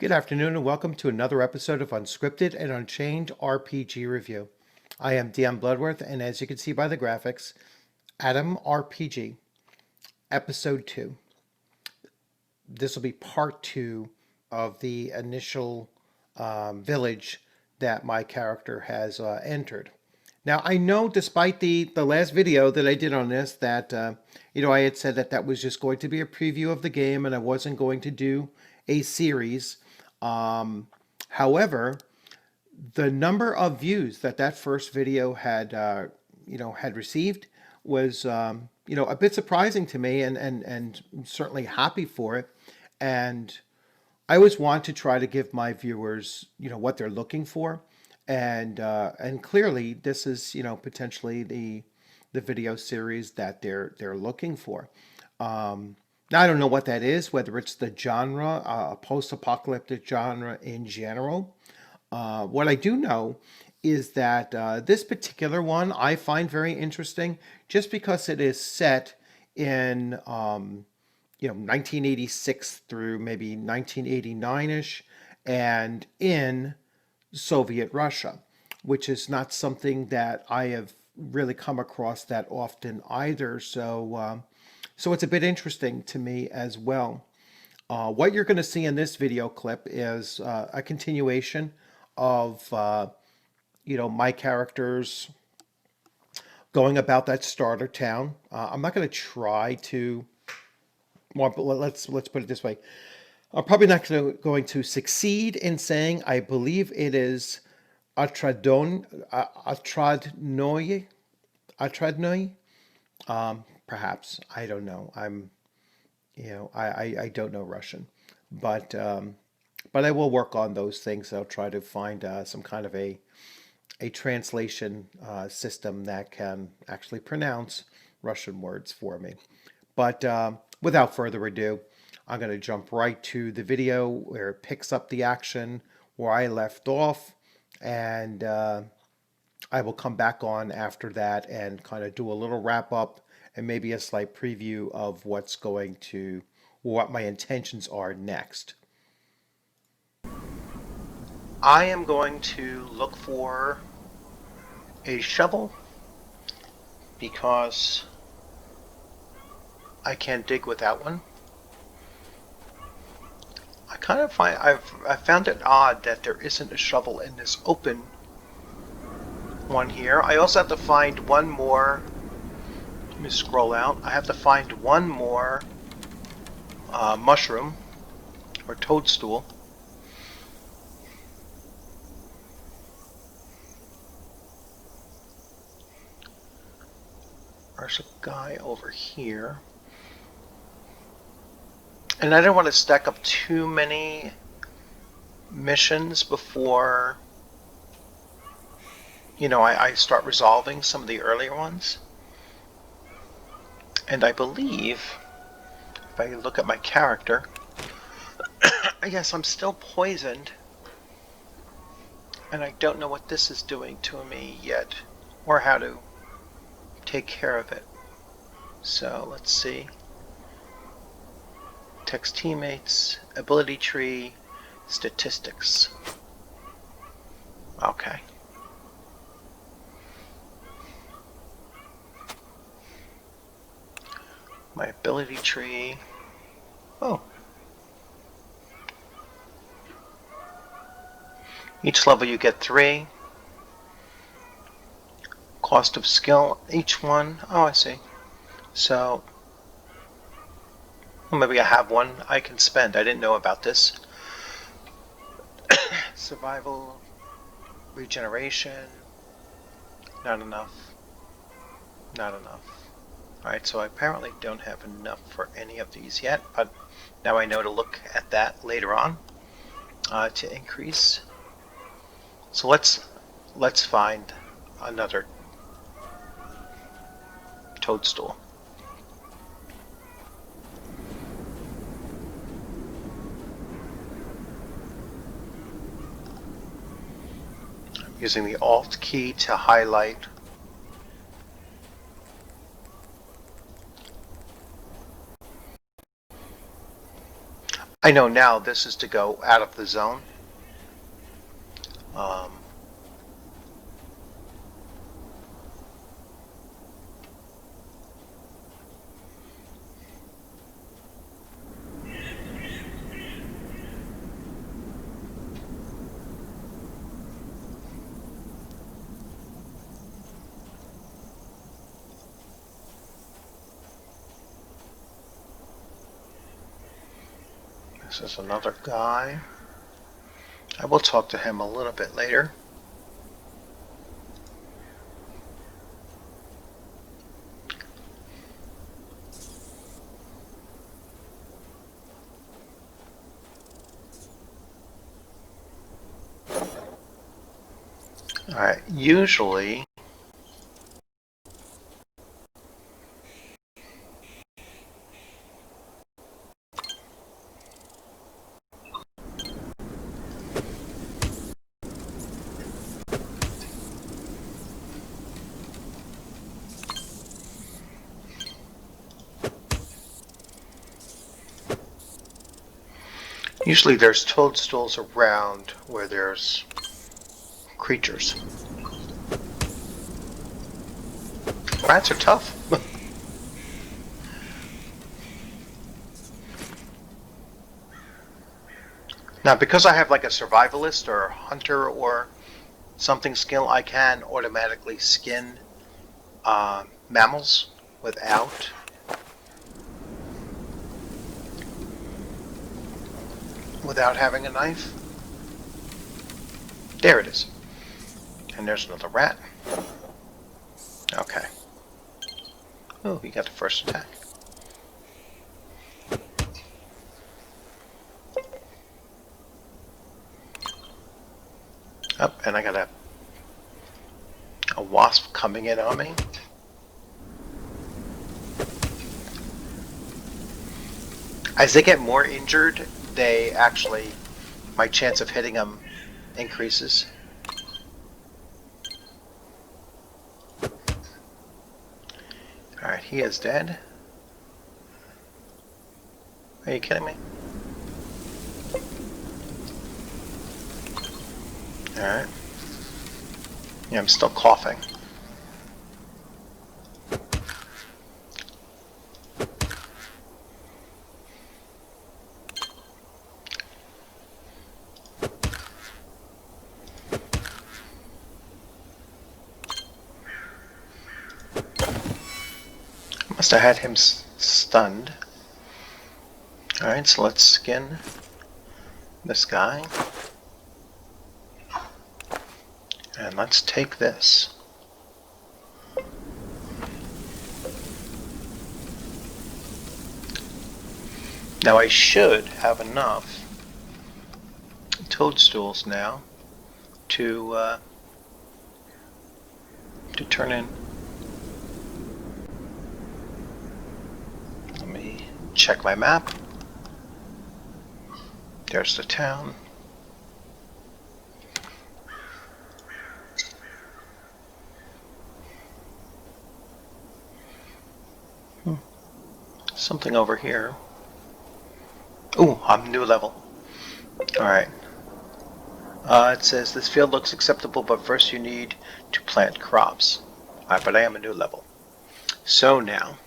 Good afternoon and welcome to another episode of Unscripted and Unchained RPG Review. I am DM Bloodworth, and as you can see by the graphics, Adam RPG, Episode 2. This will be part 2 of the initial village that my character has entered. Now, I know despite the last video that I did on this that, I had said that that was just going to be a preview of the game and I wasn't going to do a series. However, the number of views that that first video had, had received was, a bit surprising to me and certainly happy for it. And I always want to try to give my viewers, what they're looking for. And clearly this is, potentially the video series that they're looking for. Now, I don't know what that is, whether it's the genre, post-apocalyptic genre in general. What I do know is that this particular one I find very interesting just because it is set in, 1986 through maybe 1989-ish and in Soviet Russia, which is not something that I have really come across that often either. So it's a bit interesting to me as well. What you're going to see in this video clip is a continuation of, my characters going about that starter town. I'm not going to try to, well, but let's put it this way. I'm probably not going to succeed in saying I believe it is Otradnoye. Perhaps, I don't know. I don't know Russian, but I will work on those things. I'll try to find some kind of a translation system that can actually pronounce Russian words for me. But without further ado, I'm going to jump right to the video where it picks up the action where I left off, and I will come back on after that and kind of do a little wrap up and maybe a slight preview of what my intentions are next. I am going to look for a shovel because I can't dig without one. I found it odd that there isn't a shovel in this open one here. I also have to find one more. Let me scroll out. I have to find one more mushroom or toadstool. There's a guy over here. And I don't want to stack up too many missions before, I start resolving some of the earlier ones. And I believe, if I look at my character, I guess I'm still poisoned. And I don't know what this is doing to me yet, or how to take care of it. So let's see. Text teammates, ability tree, statistics. Okay. My ability tree. Oh. Each level you get 3. Cost of skill, each one. Oh, I see. So, well, maybe I have one I can spend. I didn't know about this. Survival, regeneration. Not enough. Not enough. Alright, so I apparently don't have enough for any of these yet, but now I know to look at that later on to increase. So let's find another toadstool. I'm using the Alt key to highlight. I know now this is to go out of the zone. This is another guy. I will talk to him a little bit later. All right, usually there's toadstools around where there's creatures. Rats are tough. Now, because I have like a survivalist or hunter or something skill, I can automatically skin mammals without having a knife. There it is. And there's another rat. Okay. Oh, he got the first attack. Oh, and I got a wasp coming in on me. As they get more injured, my chance of hitting them increases. Alright, he is dead. Are you kidding me? Alright. Yeah, I'm still coughing. Must have had him stunned. Alright, so let's skin this guy. And let's take this. Now I should have enough toadstools now to turn in. Let me check my map. There's the town. Something over here. Ooh, I'm new level. Alright. It says this field looks acceptable, but first you need to plant crops. Alright, but I am a new level. So now,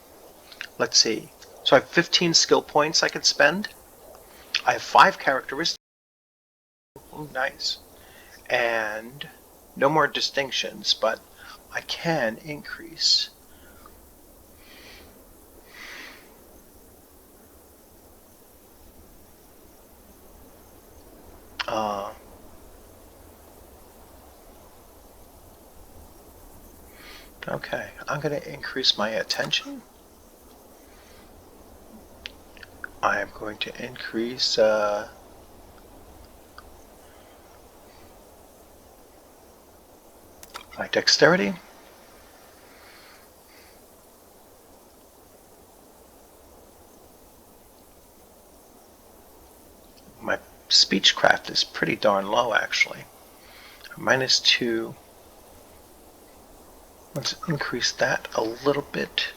let's see. So I have 15 skill points I can spend. I have 5 characteristics. Ooh, nice. And no more distinctions, but I can increase. Okay, I'm going to increase my attention. I am going to increase my dexterity. My speechcraft is pretty darn low, actually. -2. Let's increase that a little bit.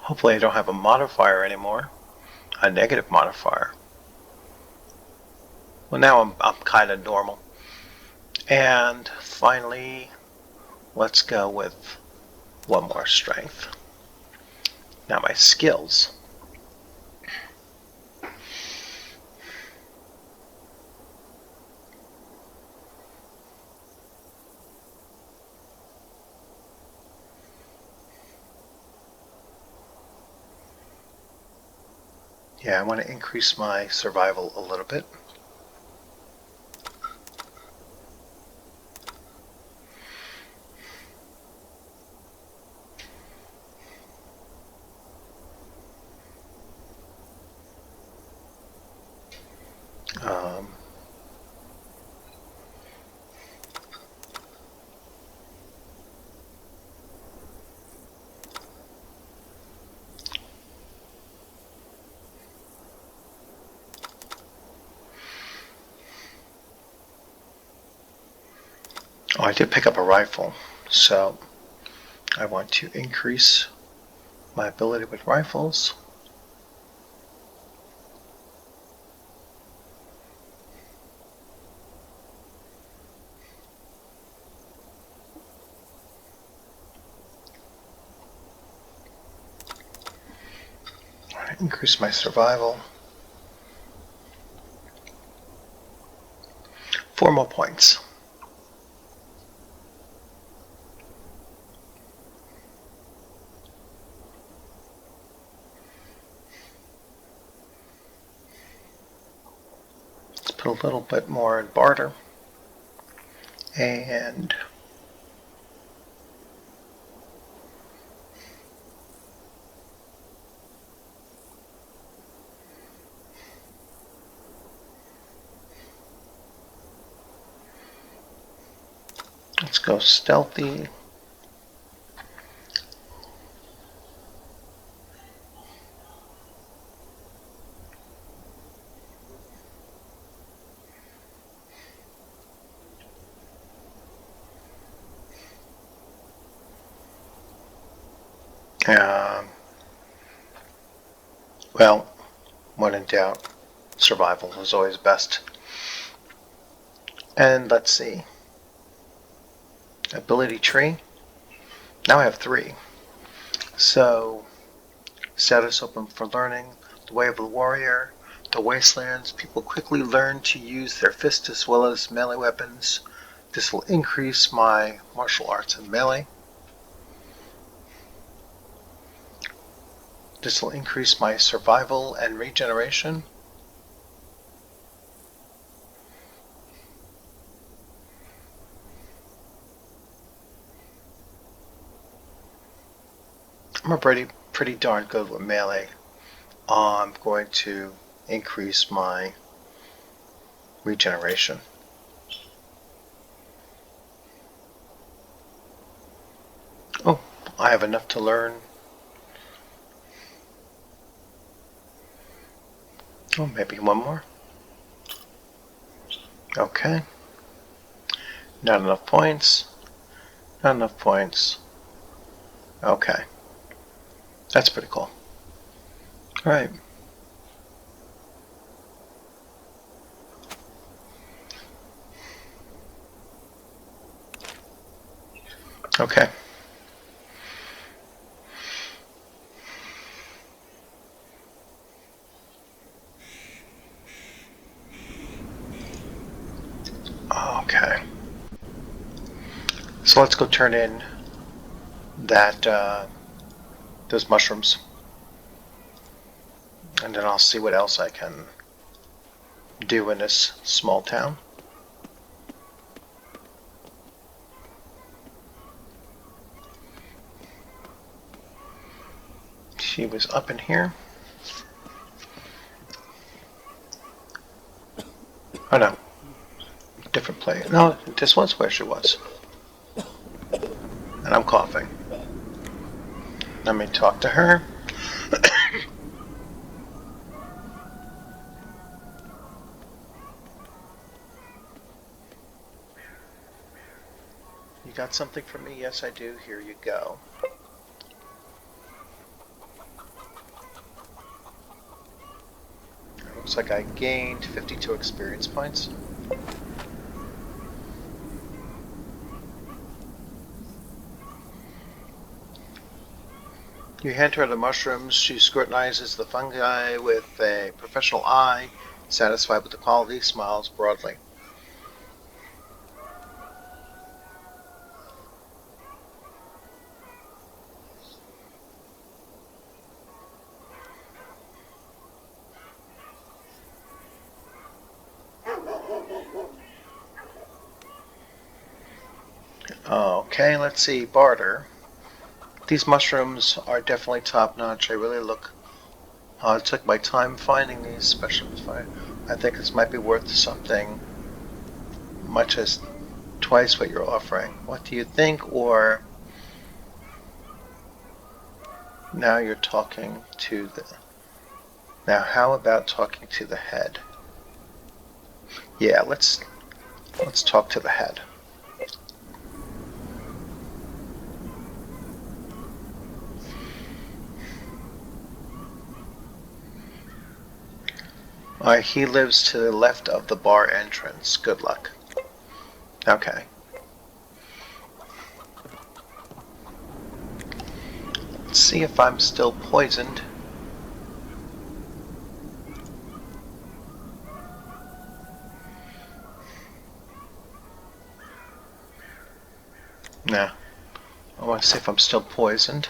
Hopefully I don't have a modifier anymore, a negative modifier. Well, now I'm kind of normal. And finally, let's go with one more strength. Now my skills. Yeah, I want to increase my survival a little bit. Oh, I did pick up a rifle, so I want to increase my ability with rifles. Increase my survival. 4 more points. Let's put a little bit more in barter. And let's go stealthy. Well, when in doubt, survival is always best. And let's see. Ability tree. Now I have 3. So, status open for learning. The way of the warrior. The wastelands. People quickly learn to use their fists as well as melee weapons. This will increase my martial arts and melee. This will increase my survival and regeneration. I'm pretty darn good with melee. I'm going to increase my regeneration. Oh, I have enough to learn. Oh, maybe one more. Okay. Not enough points. Not enough points. Okay. That's pretty cool. All right. Okay. Okay. So let's go turn in that those mushrooms, and then I'll see what else I can do in this small town. She was up in here. Oh no, different place. No, this was where she was. And I'm coughing. Let me talk to her. You got something for me? Yes, I do. Here you go. Looks like I gained 52 experience points. You hand her the mushrooms. She scrutinizes the fungi with a professional eye, satisfied with the quality, smiles broadly. Okay, let's see. Barter. These mushrooms are definitely top-notch. I really took my time finding these specials. I think this might be worth something much as twice what you're offering. What do you think? Or now you're talking to the... Now, how about talking to the head? Yeah, let's talk to the head. He lives to the left of the bar entrance. Good luck. Okay. Let's see if I'm still poisoned. Nah. I want to see if I'm still poisoned.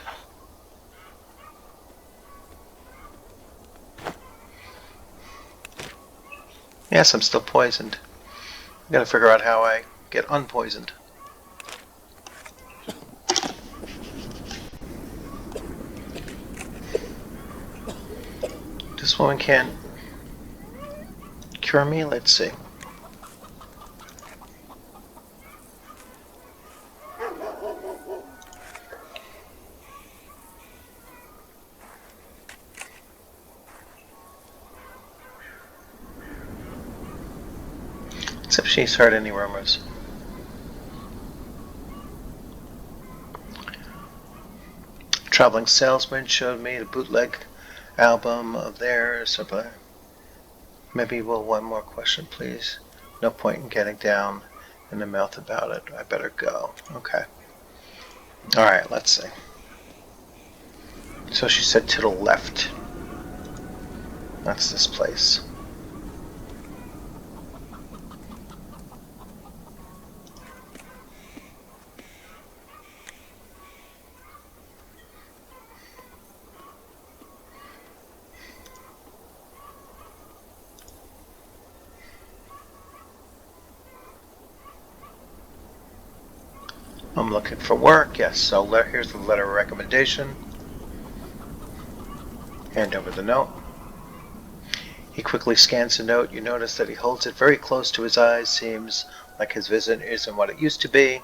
Yes, I'm still poisoned. I gotta figure out how I get unpoisoned. This woman can't cure me? Let's see. Except she's heard any rumors. Traveling salesman showed me the bootleg album of theirs. Maybe one more question, please. No point in getting down in the mouth about it. I better go. Okay. Alright, let's see. So she said to the left. That's this place. I'm looking for work, yes, so here's the letter of recommendation. Hand over the note. He quickly scans the note. You notice that he holds it very close to his eyes. Seems like his vision isn't what it used to be.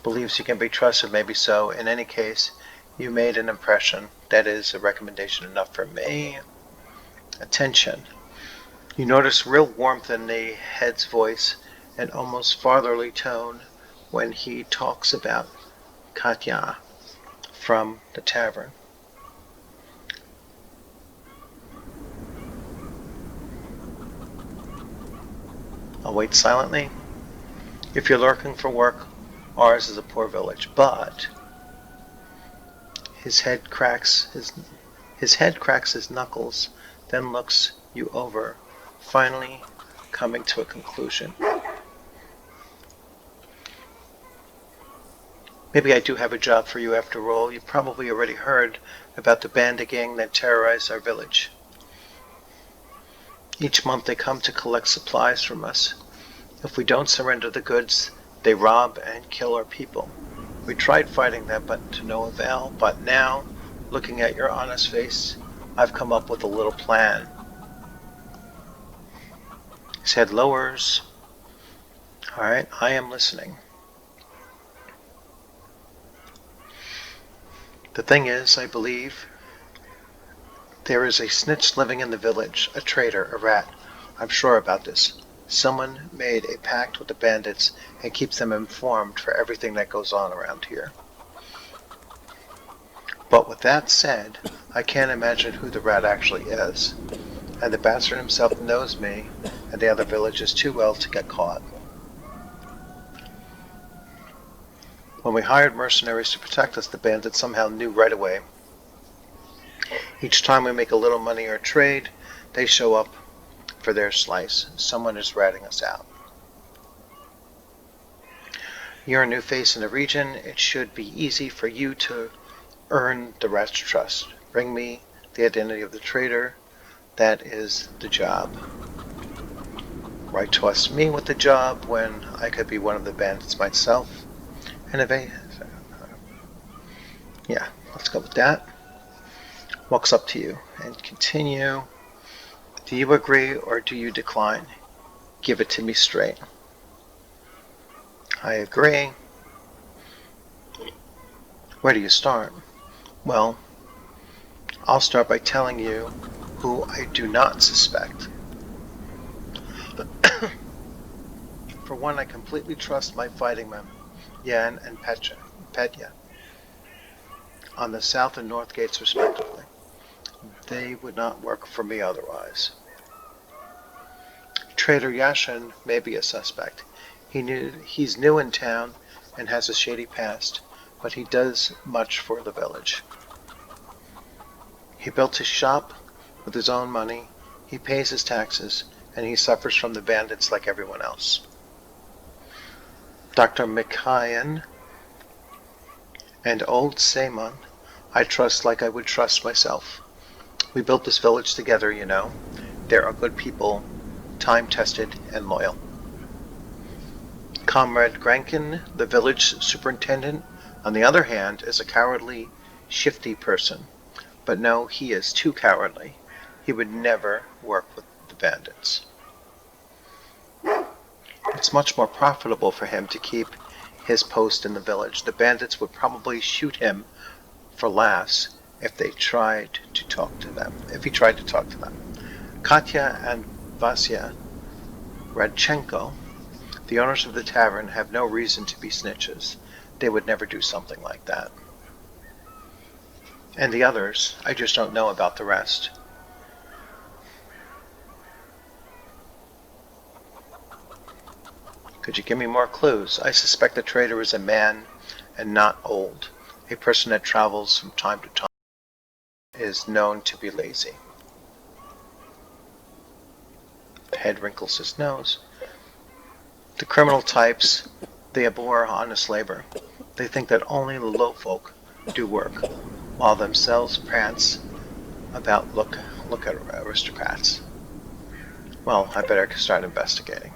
Believes he can be trusted, maybe so. In any case, you made an impression. That is a recommendation enough for me. Attention. You notice real warmth in the head's voice, an almost fatherly tone when he talks about Katya from the tavern. I'll wait silently. If you're lurking for work, ours is a poor village, but his head cracks his knuckles, then looks you over, finally coming to a conclusion. Maybe I do have a job for you after all. You've probably already heard about the bandit gang that terrorized our village. Each month they come to collect supplies from us. If we don't surrender the goods, they rob and kill our people. We tried fighting them, but to no avail. But now, looking at your honest face, I've come up with a little plan. His head lowers. All right, I am listening. The thing is, I believe there is a snitch living in the village, a traitor, a rat. I'm sure about this. Someone made a pact with the bandits and keeps them informed for everything that goes on around here. But with that said, I can't imagine who the rat actually is. And the bastard himself knows me and the other villages too well to get caught. When we hired mercenaries to protect us, the bandits somehow knew right away. Each time we make a little money or trade, they show up for their slice. Someone is ratting us out. You're a new face in the region. It should be easy for you to earn the rat's trust. Bring me the identity of the traitor. That is the job. Why trust me with the job when I could be one of the bandits myself? And yeah, let's go with that. Walks up to you and continue. Do you agree or do you decline? Give it to me straight. I agree. Where do you start? Well, I'll start by telling you who I do not suspect. For one, I completely trust my fighting men, Yan and Petya, on the south and north gates respectively. They would not work for me otherwise. Trader Yashin may be a suspect. He's new in town and has a shady past, but he does much for the village. He built his shop with his own money, he pays his taxes, and he suffers from the bandits like everyone else. Dr. Mikhayan and old Seymon I trust like I would trust myself. We built this village together, you know. There are good people, time-tested and loyal. Comrade Grankin, the village superintendent, on the other hand, is a cowardly, shifty person. But no, he is too cowardly. He would never work with the bandits. It's much more profitable for him to keep his post in the village. The bandits would probably shoot him for laughs if he tried to talk to them. Katya and Vasya Radchenko, the owners of the tavern, have no reason to be snitches. They would never do something like that. And the others, I just don't know about the rest. Could you give me more clues? I suspect the traitor is a man and not old. A person that travels from time to time is known to be lazy. The head wrinkles his nose. The criminal types, they abhor honest labor. They think that only the low folk do work, while themselves prance about look at aristocrats. Well, I better start investigating.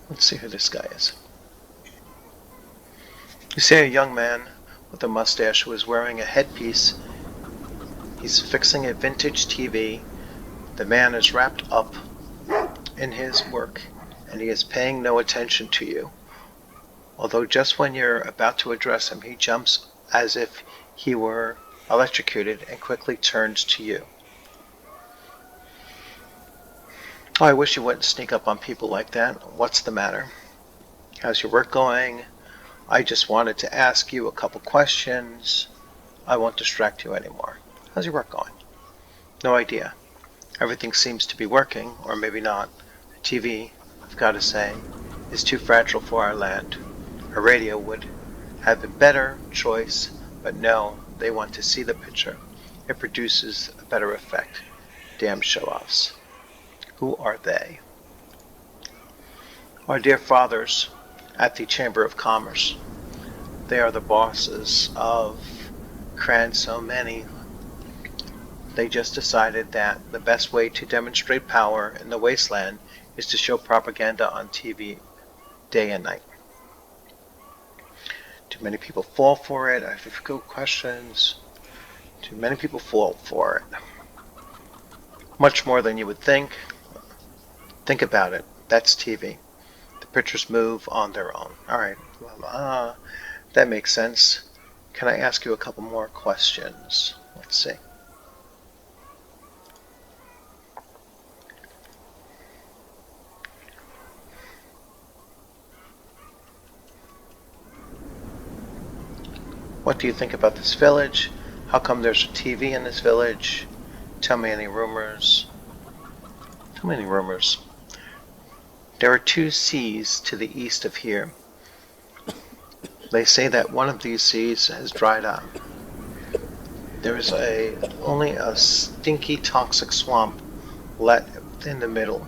Let's see who this guy is. You see a young man with a mustache who is wearing a headpiece. He's fixing a vintage TV. The man is wrapped up in his work, and he is paying no attention to you. Although just when you're about to address him, he jumps as if he were electrocuted and quickly turns to you. Oh, I wish you wouldn't sneak up on people like that. What's the matter? How's your work going? I just wanted to ask you a couple questions. I won't distract you anymore. How's your work going? No idea. Everything seems to be working, or maybe not. The TV, I've got to say, is too fragile for our land. A radio would have a better choice, but no, they want to see the picture. It produces a better effect. Damn show-offs. Who are they? Our dear fathers at the Chamber of Commerce. They are the bosses of Cran so many. They just decided that the best way to demonstrate power in the wasteland is to show propaganda on TV day and night. Too many people fall for it. I have a few questions. Too many people fall for it. Much more than you would think. Think about it. That's TV. The pictures move on their own. Alright. That makes sense. Can I ask you a couple more questions? Let's see. What do you think about this village? How come there's a TV in this village? Tell me any rumors. Too many rumors. There are 2 seas to the east of here. They say that one of these seas has dried up. There is only a stinky, toxic swamp left in the middle,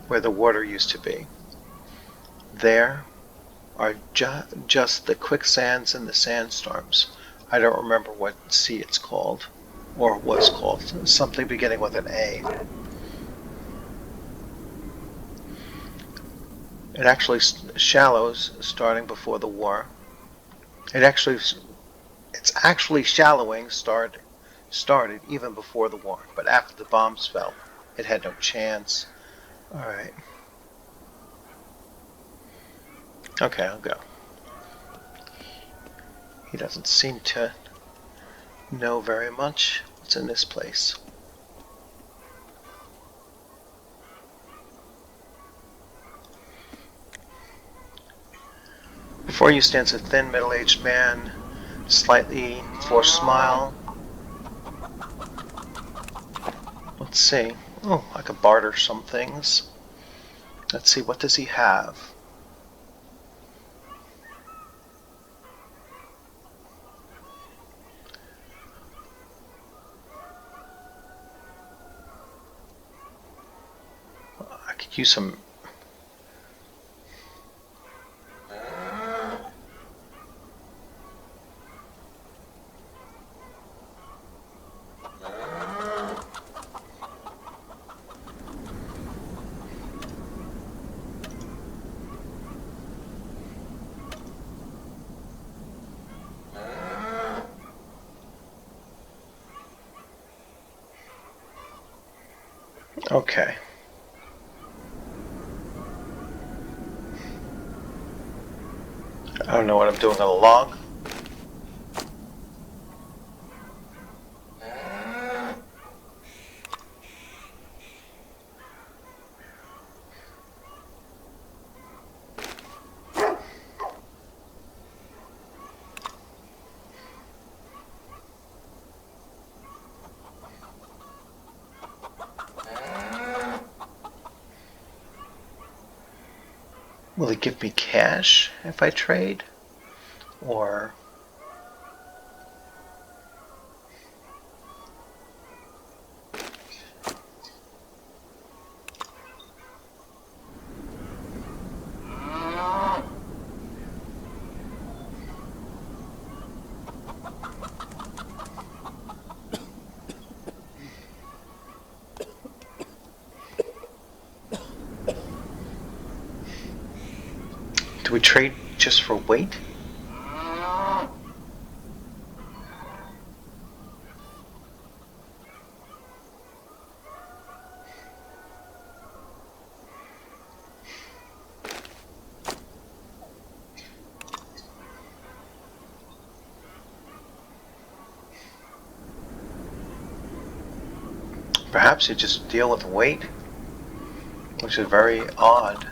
where the water used to be. There are just the quicksands and the sandstorms. I don't remember what sea it's called, or was called. Something beginning with an A. It actually shallows starting before the war. It's actually shallowing started even before the war, but after the bombs fell, it had no chance. All right. Okay, I'll go. He doesn't seem to know very much what's in this place. Before you stands a thin, middle-aged man, slightly forced smile. Let's see. Oh, I could barter some things. Let's see, what does he have? I could use some. Okay. I don't know what I'm doing on a log. Will it give me cash if I trade? Or do we trade just for weight? Perhaps you just deal with weight, which is very odd.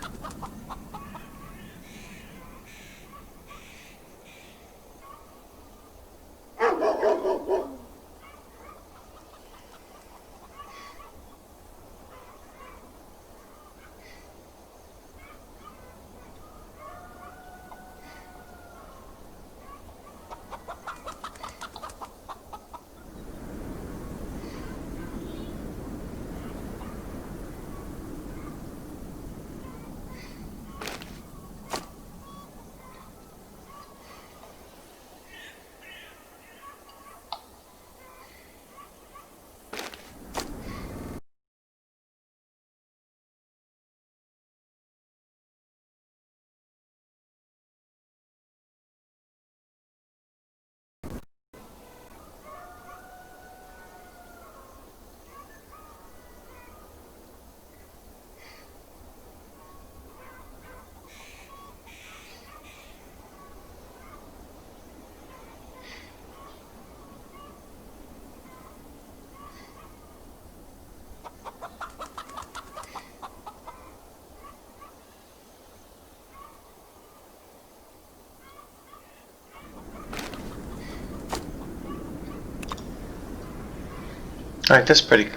All right, that's pretty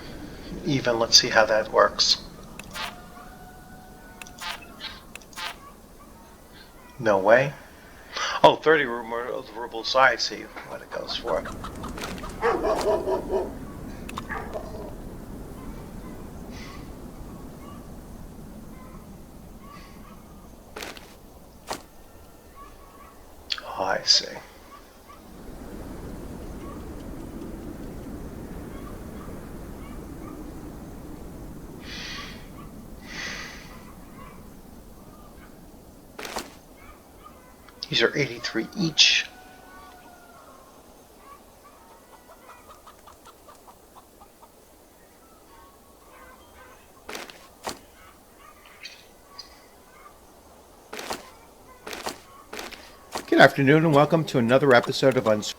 even. Let's see how that works. No way. Oh, 30 rubles. I see what it goes for. Oh, I see. These are 83 each. Good afternoon and welcome to another episode of Unscripted.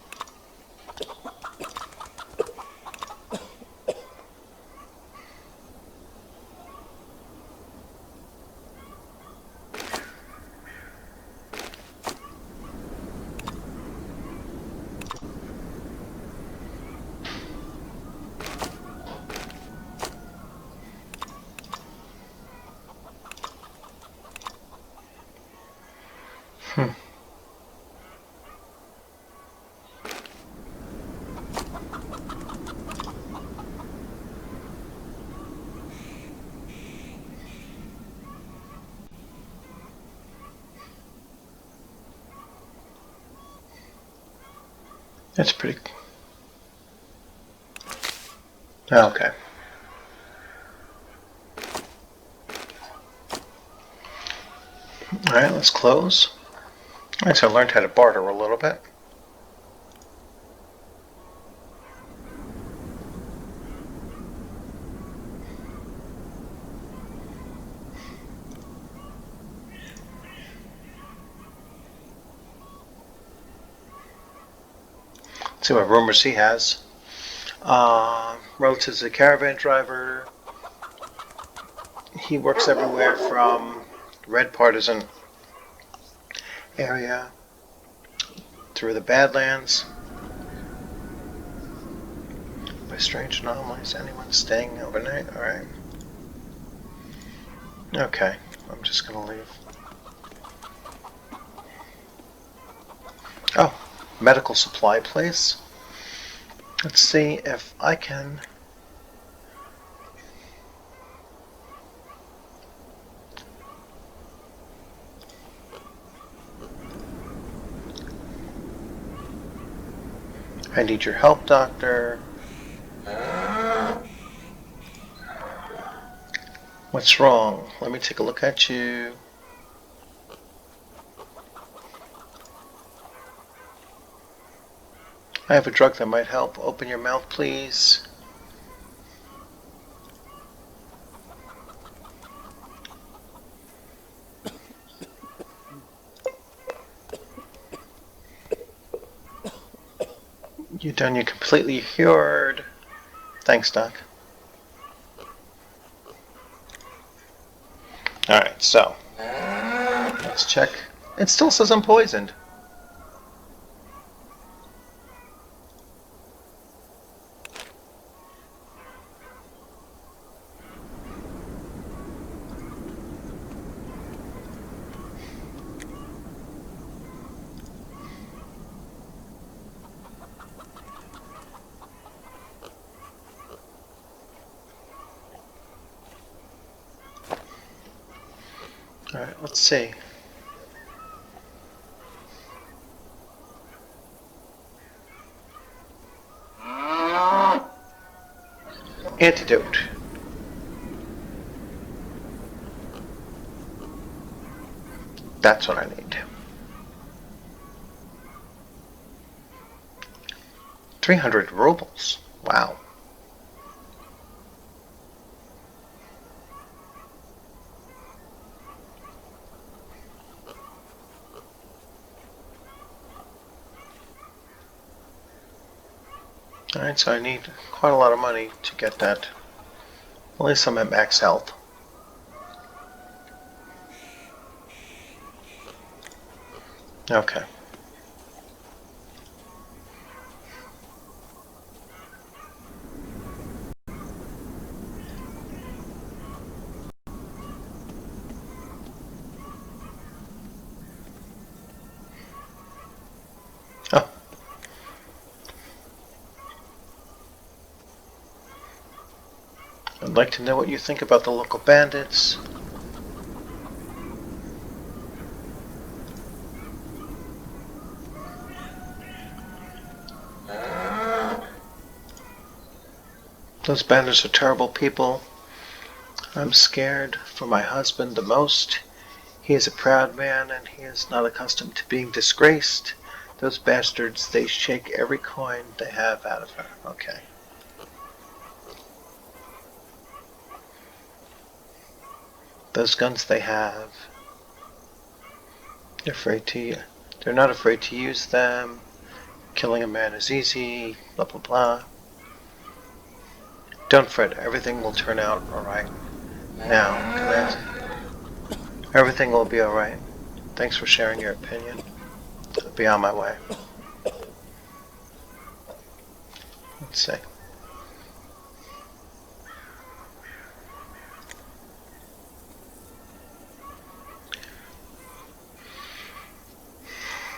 That's pretty. Okay. All right, let's close. All right, so I learned how to barter a little bit. Let's see what rumors he has. Wrote as a caravan driver. He works everywhere from Red Partisan area through the Badlands. By strange anomalies, anyone staying overnight? All right. Okay, I'm just gonna leave. Oh, medical supply place. Let's see if I can. I need your help, doctor. What's wrong? Let me take a look at you. I have a drug that might help. Open your mouth, please. You're done. You're completely cured. Thanks, Doc. Alright, so let's check. It still says I'm poisoned. Alright, let's see. Antidote. That's what I need. 300 rubles. Wow. Alright, so I need quite a lot of money to get that. At least I'm at max health. Okay. I'd like to know what you think about the local bandits. Those bandits are terrible people. I'm scared for my husband the most. He is a proud man and he is not accustomed to being disgraced. Those bastards, they shake every coin they have out of her. Okay. Those guns they have, they're not afraid to use them. Killing a man is easy, blah blah blah. Don't fret, everything will turn out alright. Now, everything will be alright. Thanks for sharing your opinion. I'll be on my way. Let's see.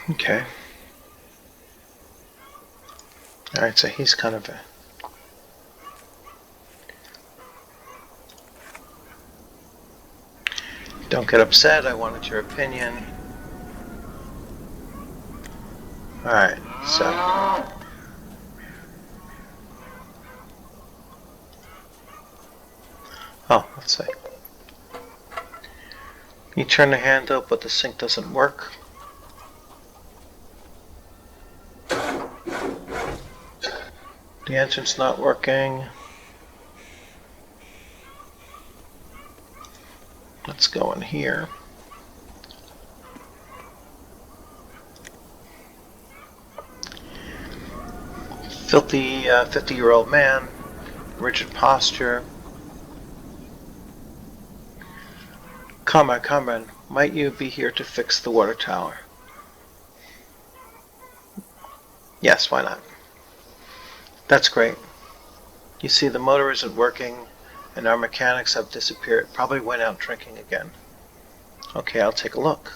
Okay. Alright, so he's kind of a... Don't get upset, I wanted your opinion. Alright, so... Oh, let's see. You turn the handle, but the sink doesn't work. The engine's not working. Let's go in here. Filthy 50-year-old man, rigid posture. Comrade, might you be here to fix the water tower? Yes, why not? That's great. You see, the motor isn't working, and our mechanics have disappeared. Probably went out drinking again. Okay, I'll take a look.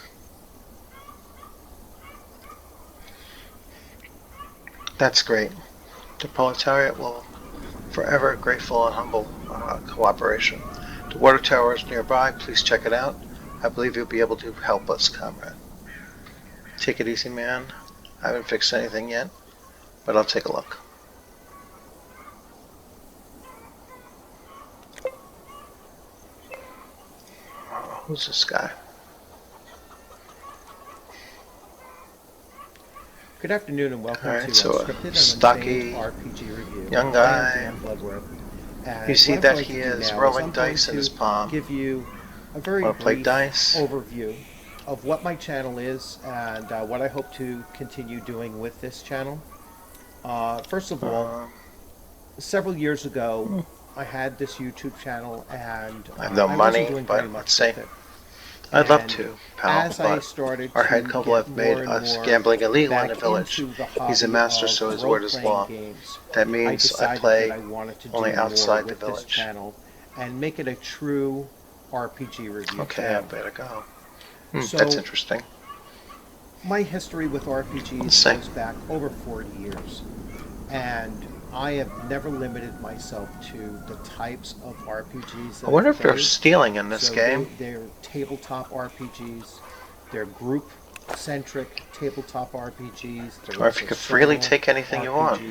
That's great. The proletariat will forever grateful and humble cooperation. The water tower is nearby. Please check it out. I believe you'll be able to help us, comrade. Take it easy, man. I haven't fixed anything yet, but I'll take a look. Who's this guy? Good afternoon and welcome to So Unscripted, a stocky RPG review. young guy. You see that he is rolling dice in his palm. Give you a very brief overview of what my channel is and what I hope to continue doing with this channel. First of all, several years ago, I had this YouTube channel and I have no money, but let's say I'd love to, pal, but our head couple have made us gambling illegal in the village. He's a master, so his word is law. That means I play only outside the village. Channel and make it a true RPG review. Okay, I better go. That's interesting. My history with RPGs goes back over 40 years, and I have never limited myself to the types of RPGs that I wonder if they're stealing in this game. They're tabletop RPGs, they're group-centric tabletop RPGs. Or if you could freely take anything you want.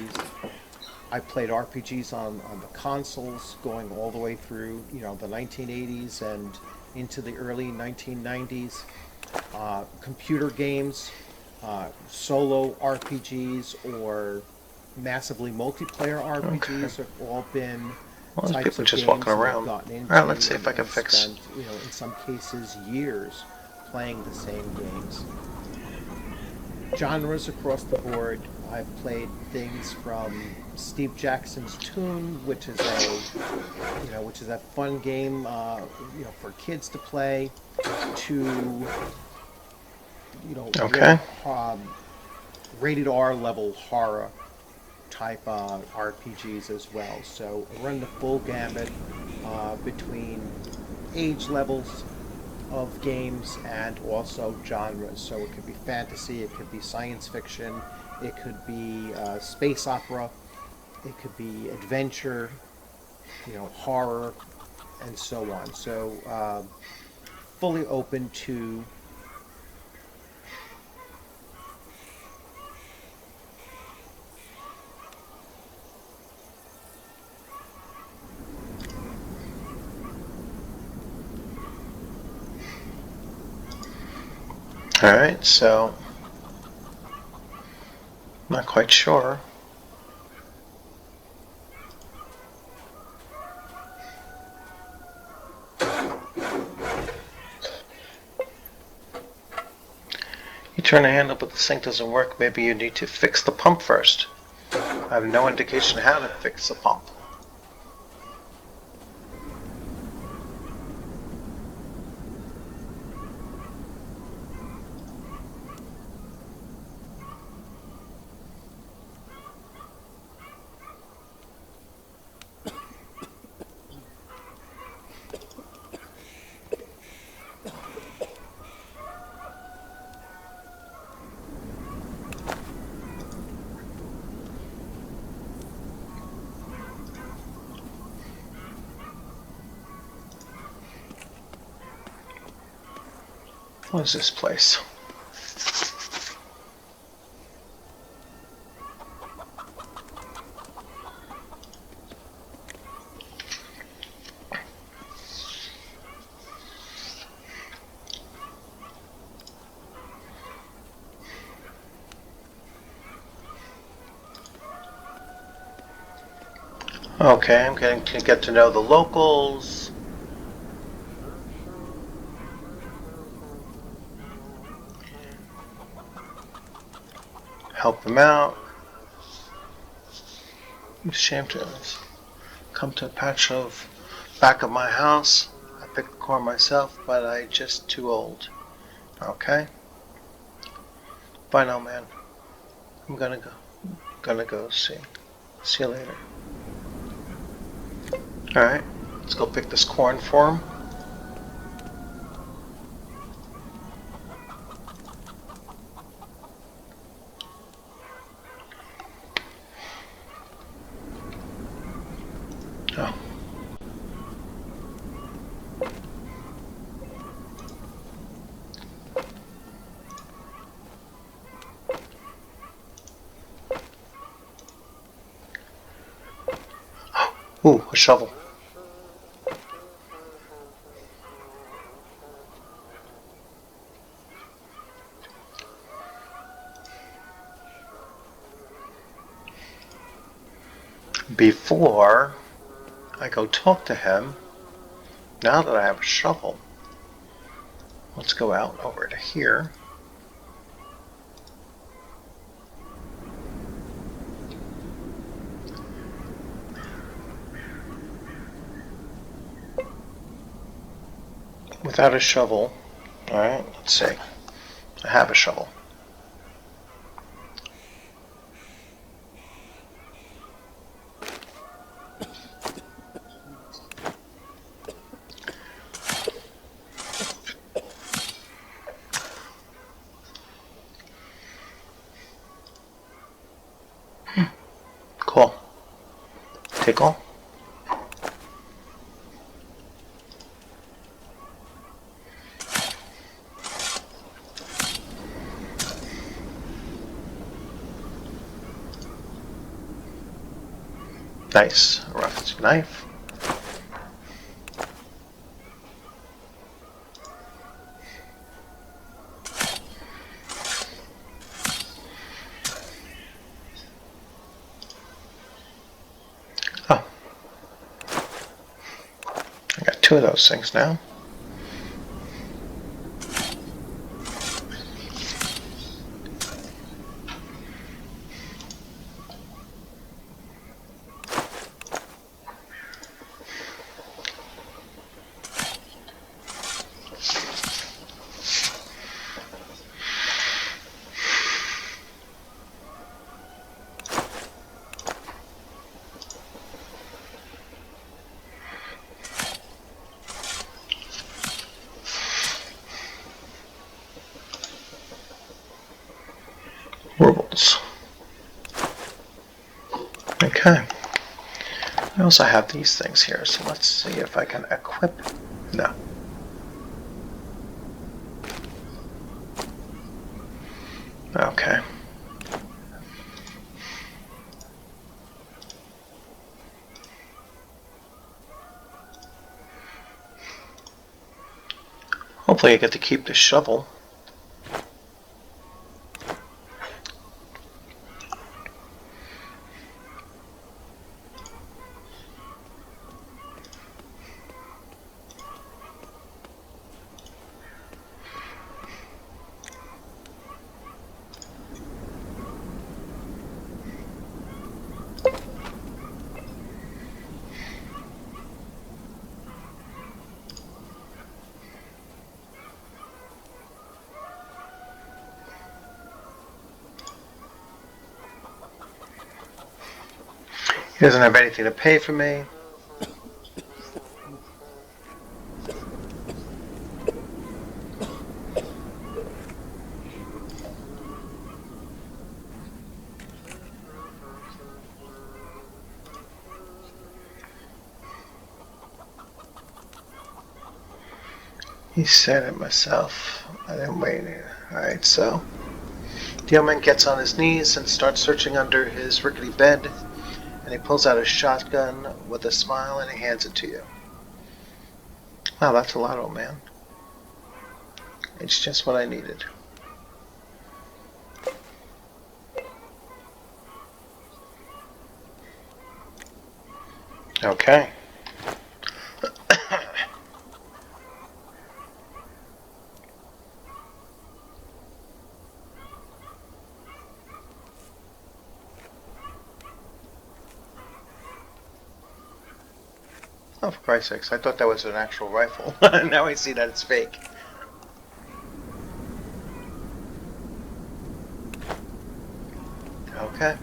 I played RPGs on the consoles going all the way through, the 1980s and into the early 1990s. Computer games, solo RPGs, or massively multiplayer RPGs have all been types people of just games walking around. I've gotten into. Alright, let's see if I can fix. Spent, in some cases, years playing the same games. Genres across the board. I've played things from Steve Jackson's Toon, which is a fun game, for kids to play, to rated R level horror type RPGs as well. So I run the full gamut between age levels of games and also genres. So it could be fantasy, it could be science fiction, it could be space opera, it could be adventure, horror, and so on. So fully open to. All right, so not quite sure. You turn a handle, but the sink doesn't work. Maybe you need to fix the pump first. I have no indication how to fix the pump. What is this place? Okay, I'm getting to get to know the locals. Help them out. I'm ashamed to come to a patch of back of my house. I picked the corn myself, but I just too old. Okay. Bye now, man. I'm gonna go see. See you later. All right. Let's go pick this corn for him. Oh. Ooh, a shovel. Before I go talk to him, now that I have a shovel, let's go out over to here. Without a shovel, alright, let's see. I have a shovel. Cool. Tickle. Nice. A rough knife. Oh. I got two of those things now. Rubles. Okay. I also have these things here, so let's see if I can equip. No. Okay. Hopefully I get to keep the shovel. He doesn't have anything to pay for me. He said it myself. I didn't wait. Alright, so the young man gets on his knees and starts searching under his rickety bed, and he pulls out a shotgun with a smile and he hands it to you. Wow, that's a lot, old man. It's just what I needed. Okay. Oh, for Christ's sakes, I thought that was an actual rifle. Now I see that it's fake. Okay.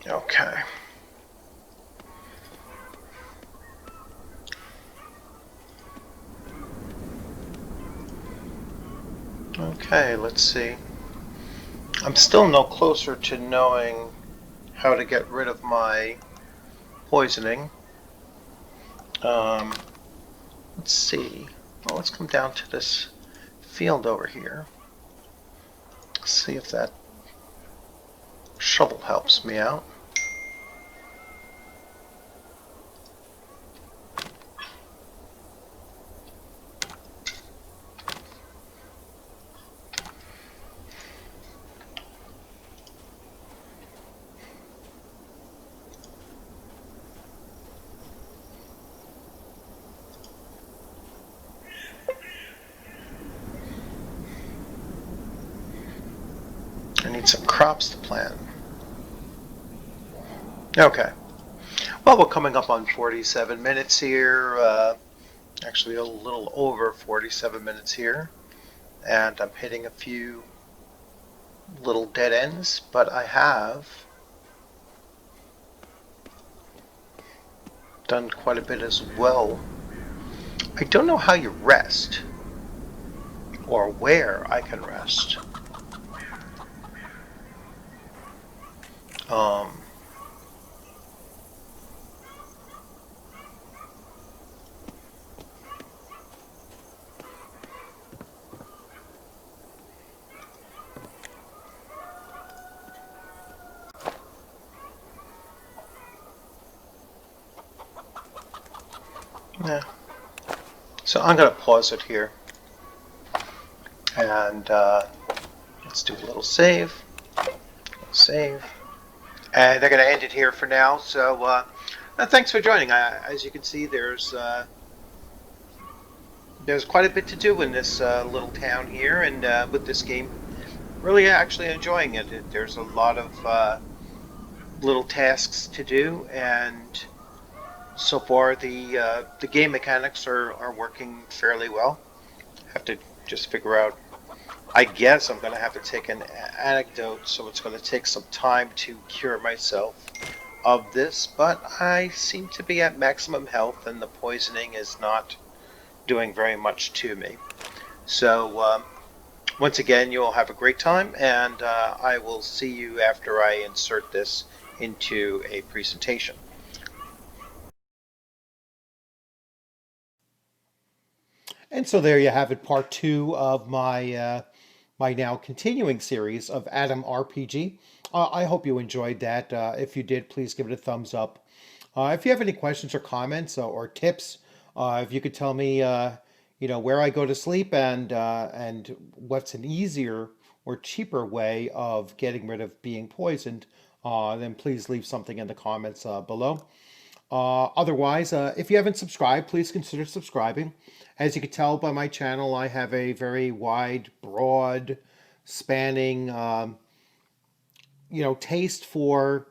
Okay. Okay, let's see. I'm still no closer to knowing how to get rid of my poisoning. Let's see. Well, let's come down to this field over here. See if that shovel helps me out. I need some crops to plant. Okay. Well, we're coming up on 47 minutes here. Actually, a little over 47 minutes here. And I'm hitting a few little dead ends, but I have done quite a bit as well. I don't know how you rest or where I can rest. Yeah. So I'm going to pause it here. And let's do a little save. Save. And they're going to end it here for now. So thanks for joining. As you can see, there's quite a bit to do in this little town here, and with this game, really actually enjoying it. There's a lot of little tasks to do, and so far the game mechanics are working fairly well. Have to just figure out. I guess I'm going to have to take an anecdote, so it's going to take some time to cure myself of this, but I seem to be at maximum health, and the poisoning is not doing very much to me. So, once again, you all have a great time, and I will see you after I insert this into a presentation. And so there you have it, part two of my now continuing series of Adam RPG. I hope you enjoyed that. If you did, please give it a thumbs up. If you have any questions or comments or tips, if you could tell me, where I go to sleep and what's an easier or cheaper way of getting rid of being poisoned, then please leave something in the comments below. Otherwise, if you haven't subscribed, please consider subscribing. As you can tell by my channel, I have a very wide, broad, spanning, taste for,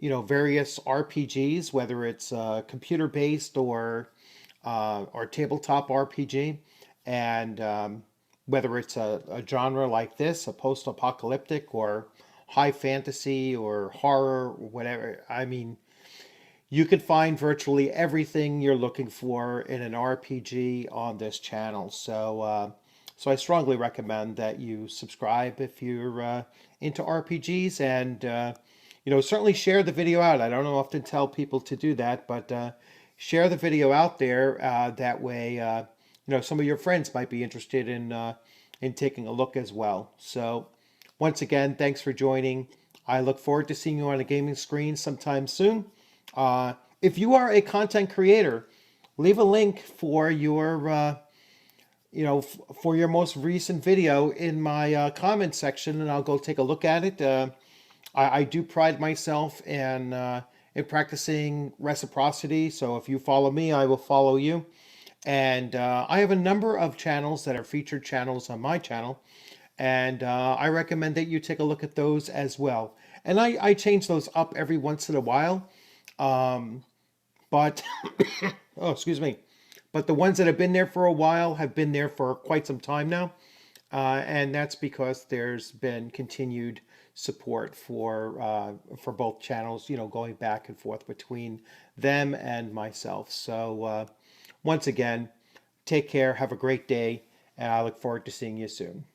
various RPGs, whether it's computer-based or tabletop RPG, and whether it's a genre like this, a post-apocalyptic or high fantasy or horror, whatever. I mean, you can find virtually everything you're looking for in an RPG on this channel. So I strongly recommend that you subscribe if you're into RPGs, and certainly share the video out. I don't often tell people to do that, but share the video out there. That way, some of your friends might be interested in taking a look as well. So once again, thanks for joining. I look forward to seeing you on a gaming screen sometime soon. If you are a content creator, leave a link for your for your most recent video in my comment section, and I'll go take a look at it. I do pride myself in practicing reciprocity, so if you follow me, I will follow you. And I have a number of channels that are featured channels on my channel, and I recommend that you take a look at those as well. And I change those up every once in a while. But oh, excuse me. But the ones that have been there for a while have been there for quite some time now, and that's because there's been continued support for both channels. Going back and forth between them and myself. So once again, take care. Have a great day, and I look forward to seeing you soon.